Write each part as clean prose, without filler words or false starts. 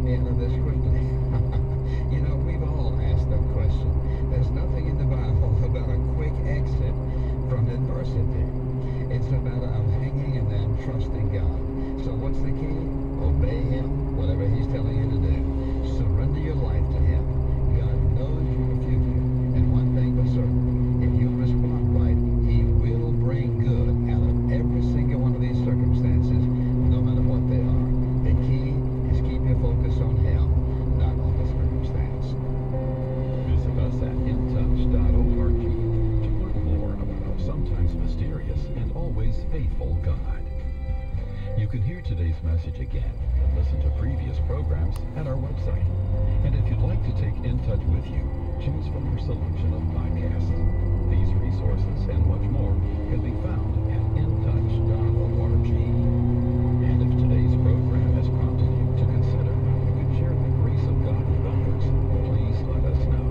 me out of this quickly? We've all asked that question. There's nothing in the Bible about a quick exit from adversity. It's about hanging and then trusting God. So what's the key? Obey Him, whatever He's telling you to do. Surrender your life to Him. God knows your future. And one thing for certain, if you respond right, He will bring good out of every single one of these circumstances, no matter what they are. The key is keep your focus on Him, not on the circumstance. Visit us at intouch.org to learn more about our sometimes mysterious and always faithful God. You can hear today's message again and listen to previous programs at our website. And if you'd like to take In Touch with you, choose from our selection of podcasts. These resources and much more can be found at intouch.org. And if today's program has prompted you to consider how you could share the grace of God with others, please let us know.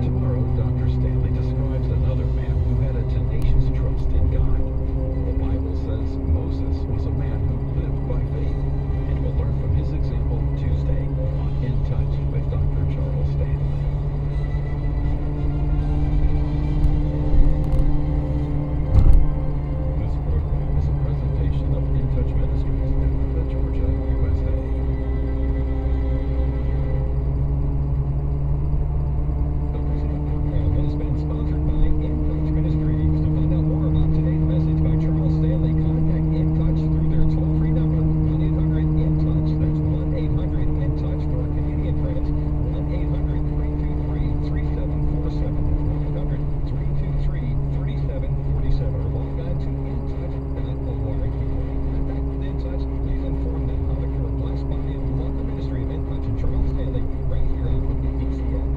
Tomorrow, Dr. Stanley describes another man who had a tenacious trust in God. The Bible says Moses was a man who lived by faith, and we'll learn from his example Tuesday on In Touch with Dr. Charles Stanley. This program is a presentation of In Touch Ministries in Atlanta, Georgia, USA. The preceding program has been sponsored by In Touch Ministries. To find out more about today's message by Charles Stanley, contact In Touch through their toll-free number, 1-800-IN-TOUCH. That's 1-800-IN-TOUCH for our Canadian friends, 1-800-323-3747, 1-800-323-3747, or log on to intouch.org. Contact with In Touch, please inform them how you're blessed by and love the ministry of In Touch and Charles Stanley right here on WDCX.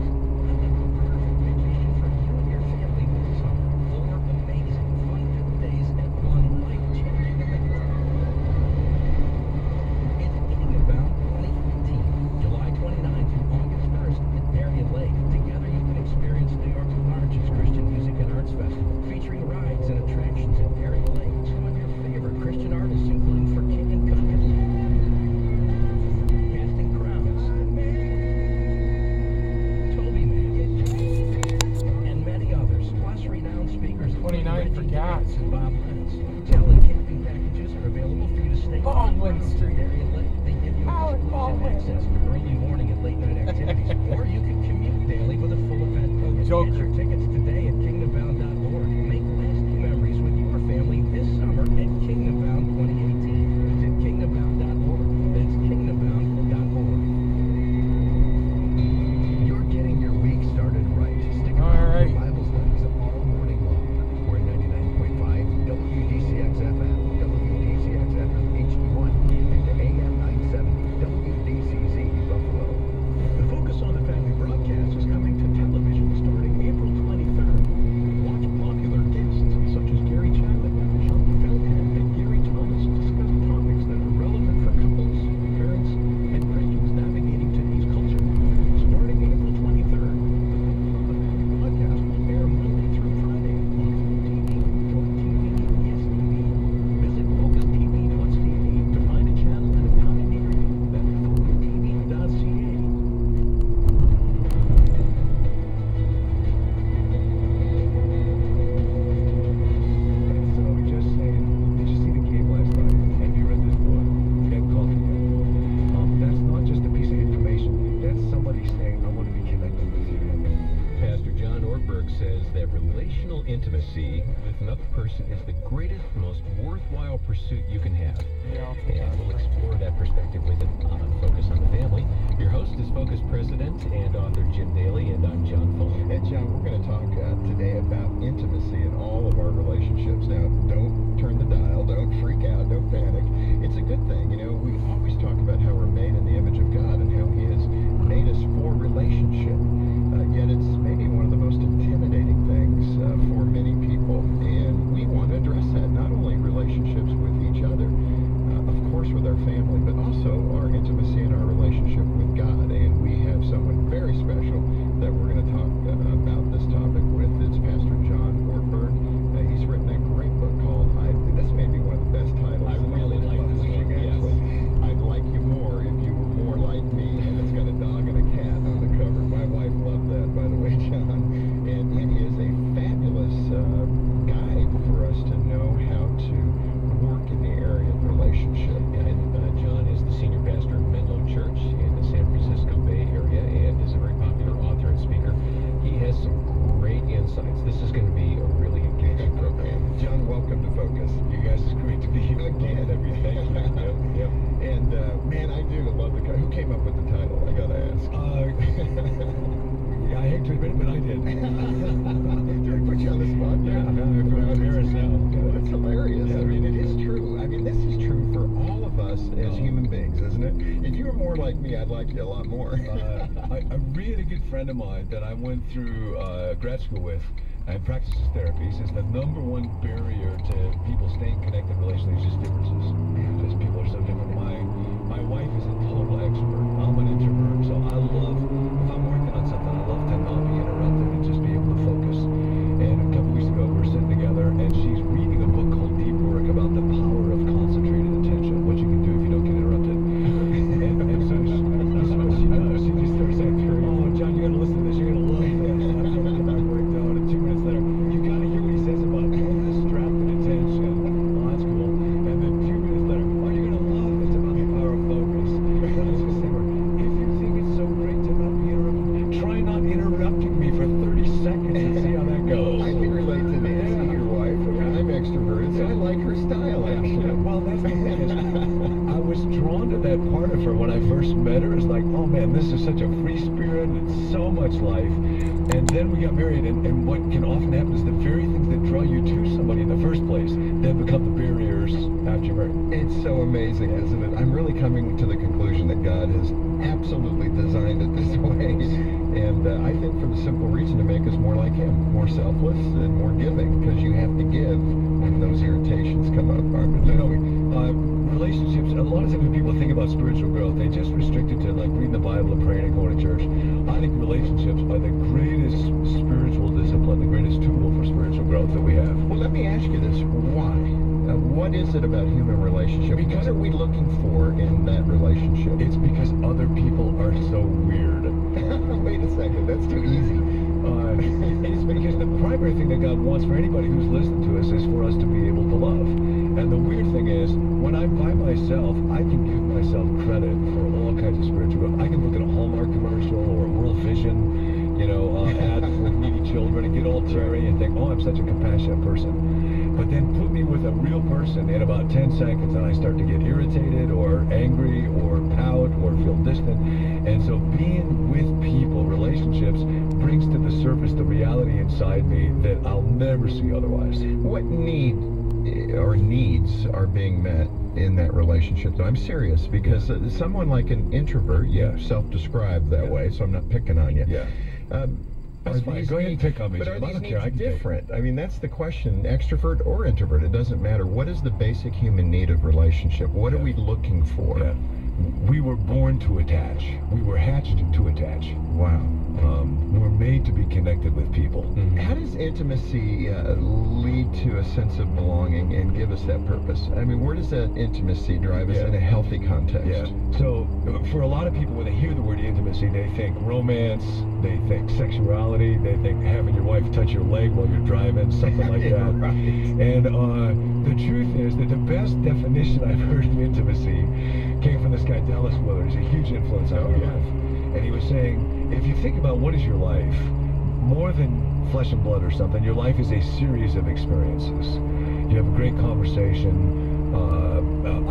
Vacation for you and your family this summer. 4 amazing, fun-filled days and one life-changing event. It's Kingdom 2018, July 29th through August 1st at Darien Lake. Together you can experience New York's largest Christian music and arts festival, featuring rides and attractions at Darien Lake. Some of your favorite Christian artists, including For King and Country, Casting Crowns, Toby Man, and many others, plus renowned speakers 29 for gas. and Bob Lenz. Hotel and camping packages are available for you to stay Baldwin on Street. Darien Lake. They give you Howard exclusive Baldwin. access to early morning and late night activities, or you can commute daily with a full event program. Joker. Get your tickets today at kingdombound.org. Make lasting memories with your family this summer at Kingdom Bound 2018. Visit kingdombound.org. That's kingdombound.org. You're getting your week started right. Stick All around right. for Bible studies all morning long. We're 99.5 WDCX FM, WDCX FM HD1, and AM 970 WDCZ Buffalo. The Focus on the Family broadcast is coming to television starting April 23rd. Watch popular guests such as Gary Chapman, Sean Feldman, and Gary Thomas discuss topics that are relevant for couples, parents, and Christians navigating today's culture. Starting April 23rd, the broadcast will air Monday through Friday on TV, Joy TV, Yes TV. Visit FocusTV.ca to find a channel and account near you. That's FocusTV.ca. So just saying, did you see the game last night? Have you read this book? Get Coffee. That's not just a piece of information. That's somebody saying, I want to be connected with you. Pastor John Ortberg says that relational intimacy with another person is the greatest, most worthwhile pursuit you can have. And we'll explore that perspective with him on Focus on the Family. Your host is Focus President and author Jim Daly, and I'm John Fuller. And John, we're going to talk today about intimacy in all of our relationships. Now, don't turn the dial, don't freak out, don't panic. It's a good thing. We always talk about how we're made in the image of God and how He has made us for relationship. Yet it's maybe one of the most intimidating things for many people. And we want to address that, not only relationships with each other, of course with our family, but also our intimacy and our relationship with God. And we have someone very special that we're going to talk about this topic with. It's Pastor John Ortberg. He's written a great book called, this may be one of the best titles. I really like this one, yes. I'd like you more if you were more came up with the title? I gotta ask. I hate to admit it, but I did. Did I put you on the spot? Yeah, I feel embarrassed now. That's hilarious. Yeah. I mean, it is true. I mean, this is true for all of us as human beings, isn't it? If you were more like me, I'd like you a lot more. A really good friend of mine that I went through grad school with and practices therapy says the number one barrier to people staying connected relationally is just differences. Just people are so different. My wife is a total extrovert. I'm an introvert, so I love, if I'm working on something, I love to not be interrupted and just be able to focus. And a couple weeks ago, we were sitting together, and she's reading a book called Deep Work about the power of concentrated attention, what you can do if you don't get interrupted. And so this is what she does. She just starts saying, "Oh, John, you're gonna listen to this. You're gonna love this." I'm trying to get my work done. And 2 minutes later, you gotta hear what he says about distracted attention. Oh, that's cool. And then 2 minutes later, oh, you're gonna love this about the power of focus. And I was just saying, if you think it's so great to not be interrupted, try not interrupting me for 30 seconds and see how that goes. I can relate to Nancy, your wife. I'm extroverted, so I like her style, actually. Well, that's the thing is, I was drawn to that part of her when I first met her. It's like, oh man, this is such a free spirit and it's so much life. And then we got married, and what can often happen is the very things that draw you to somebody in the first place then become the barriers after you're married. It's so amazing, isn't it? I'm really coming to the conclusion that God has absolutely designed it this way. And I think for the simple reason to make us more like Him, more selfless and more giving, because you have to give when those irritations come up. You know, relationships, a lot of times when people think about spiritual growth, they just restrict it to like reading the Bible and praying and going to church. I think relationships are the greatest spiritual discipline, the greatest tool for spiritual growth that we have. Well, let me ask you this. Why? What is it about human relationships? What are we looking for in that relationship? It's because other people are so weird. Wait a second, that's too easy. It's because the primary thing that God wants for anybody who's listening to us is for us to be able to love. And the weird thing is, when I'm by myself, I can give myself credit for all kinds of spiritual growth. I can look at a Hallmark commercial or a World Vision, ad for needy children and get all teary and think, oh, I'm such a compassionate person. But then put me with a real person in about 10 seconds and I start to get irritated or angry or pout or feel distant. And so being with people, relationships, brings to the surface the reality inside me that I'll never see otherwise. What need or needs are being met in that relationship? I'm serious, because someone like an introvert, self-described that way, so I'm not picking on you. Yeah. That's fine. Go ahead and pick on me. But are I don't these care. I needs can different? I mean, that's the question. Extrovert or introvert, it doesn't matter. What is the basic human need of relationship? What are we looking for? Yeah. We were born to attach. We were hatched to attach. Wow. We're made to be connected with people. Mm-hmm. How does intimacy lead to a sense of belonging and give us that purpose? I mean, where does that intimacy drive us in a healthy context? Yeah. So, for a lot of people, when they hear the word intimacy, they think romance, they think sexuality, they think having your wife touch your leg while you're driving, something like that. Right. And the truth is that the best definition I've heard of intimacy came from this guy, Dallas Willard. He's a huge influence on my life. And he was saying, if you think about what is your life, more than flesh and blood or something, your life is a series of experiences. You have a great conversation,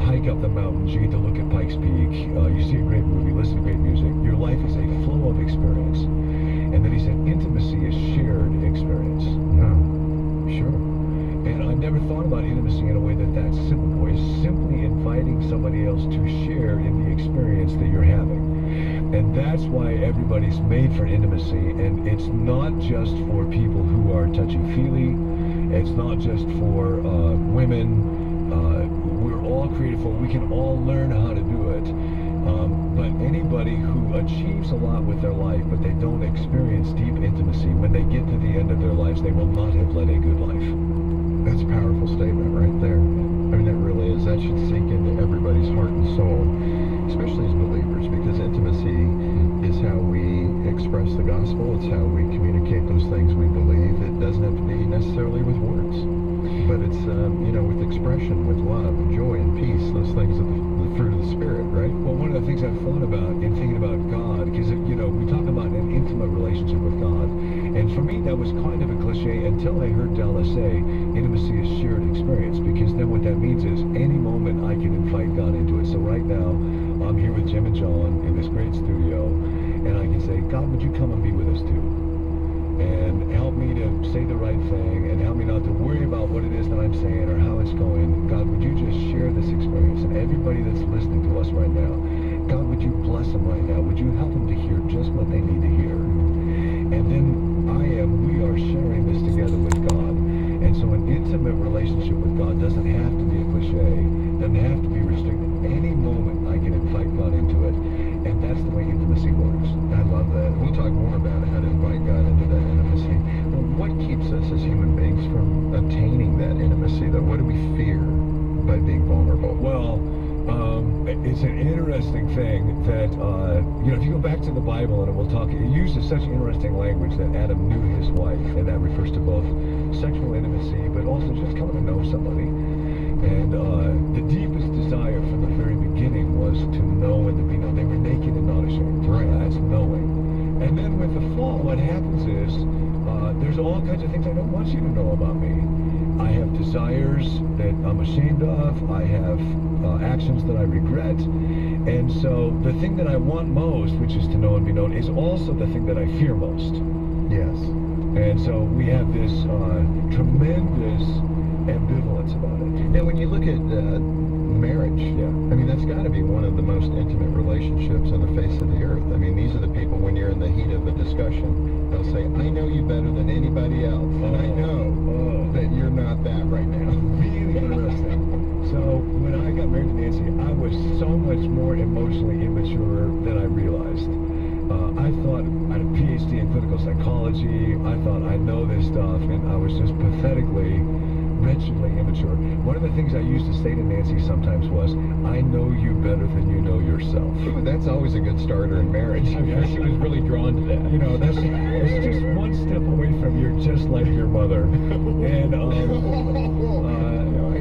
hike up the mountains, you get to look at Pikes Peak, you see a great movie, listen to great music. Your life is a flow of experience. And then he said, intimacy is shared experience. Sure. And I never thought about intimacy in a way that's simple, boy. Simply inviting somebody else to share in the experience that you're having. And that's why everybody's made for intimacy, and it's not just for people who are touchy-feely, it's not just for women, we're all created for, we can all learn how to do it, but anybody who achieves a lot with their life, but they don't experience deep intimacy, when they get to the end of their lives, they will not have led a good life. That's a powerful statement right there. I mean, that really is. That should sink into everybody's heart and soul, especially as believers, because intimacy is how we express the gospel. It's how we communicate those things we believe. It doesn't have to be necessarily with words, but it's, with expression, with love and joy and peace. Those things are the fruit of the Spirit, right? Well, one of the things I've thought about in thinking about God, because, we talk about an intimate relationship with God, and for me that was kind of a cliche until I heard Dallas say intimacy is shared experience, because then what that means is any moment I can invite God into it. So right now I'm here with Jim and John in this great studio, and I can say, God, would you come and be with us too? And help me to say the right thing, and help me not to worry about what it is that I'm saying or how it's going. God, would you just share this experience? And everybody that's listening to us right now, God, would you bless them right now? Would you help them to hear just what they need to hear? And then we are sharing this together with God. And so an intimate relationship with God doesn't have to be a cliche, doesn't have to be restricted. Any moment I can invite God into it. And that's the way intimacy works. I love that. We'll talk more about how to invite God into that intimacy. Well, what keeps us as human beings from obtaining that intimacy, though? What do we fear by being vulnerable? Well, it's an interesting thing that, if you go back to the Bible, and we'll talk, it uses such interesting language that Adam knew his wife, and that refers to both sexual intimacy, but also just coming to know somebody. And the deepest desire from the very beginning was to know and to be known. They were naked and not ashamed. Right. That's knowing. And then with the fall, what happens is there's all kinds of things I don't want you to know about me. I have desires that I'm ashamed of. I have actions that I regret. And so the thing that I want most, which is to know and be known, is also the thing that I fear most. Yes. And so we have this tremendous ambivalence about it. Now, when you look at marriage, Yeah. I mean, that's got to be one of the most intimate relationships on the face of the earth. I mean, these are the people, when you're in the heat of a discussion, they'll say, I know you better than anybody else, and I know that you're not that right now. Really interesting. So when I got married to Nancy, I was so much more emotionally immature than I realized. I thought I had a PhD in clinical psychology. I thought I know this stuff, and I was just pathetically, wretchedly immature. One of the things I used to say to Nancy sometimes was, I know you better than you know yourself. Ooh, that's always a good starter in marriage. I'm sure she was really drawn to that. You know, it's just one step away from you're just like your mother. And I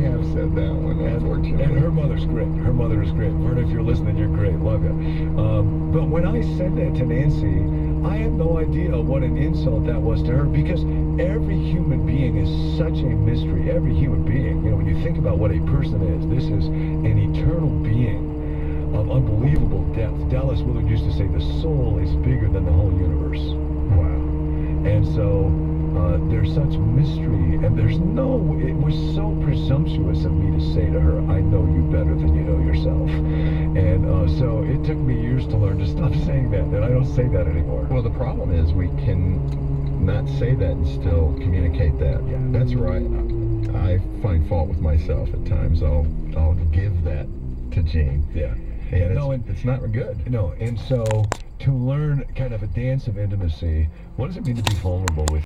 have said that one, unfortunately. And her mother's great. Her mother is great. Verna, if you're listening, you're great. Love you. But when I said that to Nancy, I had no idea what an insult that was to her, because every human being is such a mystery. Every human being. You know, when you think about what a person is, this is an eternal being of unbelievable depth. Dallas Willard used to say the soul is bigger than the whole universe. Wow. And so there's such mystery, and it was so presumptuous of me to say to her, I know you better than you know yourself. And so it took me years to learn to stop saying that, and I don't say that anymore. Well, the problem is we can not say that and still communicate that. Yeah. That's right. I find fault with myself at times. I'll give that to Gene. Yeah. And it's not good. No, and so to learn kind of a dance of intimacy, what does it mean to be vulnerable with